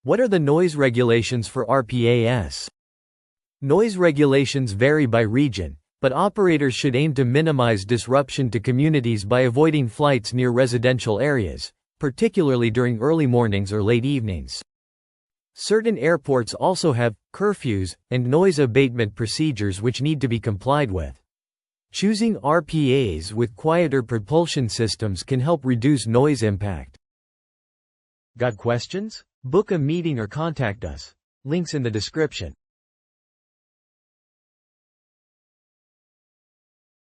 What are the noise regulations for RPAS? Noise regulations vary by region, but operators should aim to minimize disruption to communities by avoiding flights near residential areas, particularly during early mornings or late evenings. Certain airports also have curfews and noise abatement procedures which need to be complied with. Choosing RPAs with quieter propulsion systems can help reduce noise impact. Got questions? Book a meeting or contact us. Links in the description.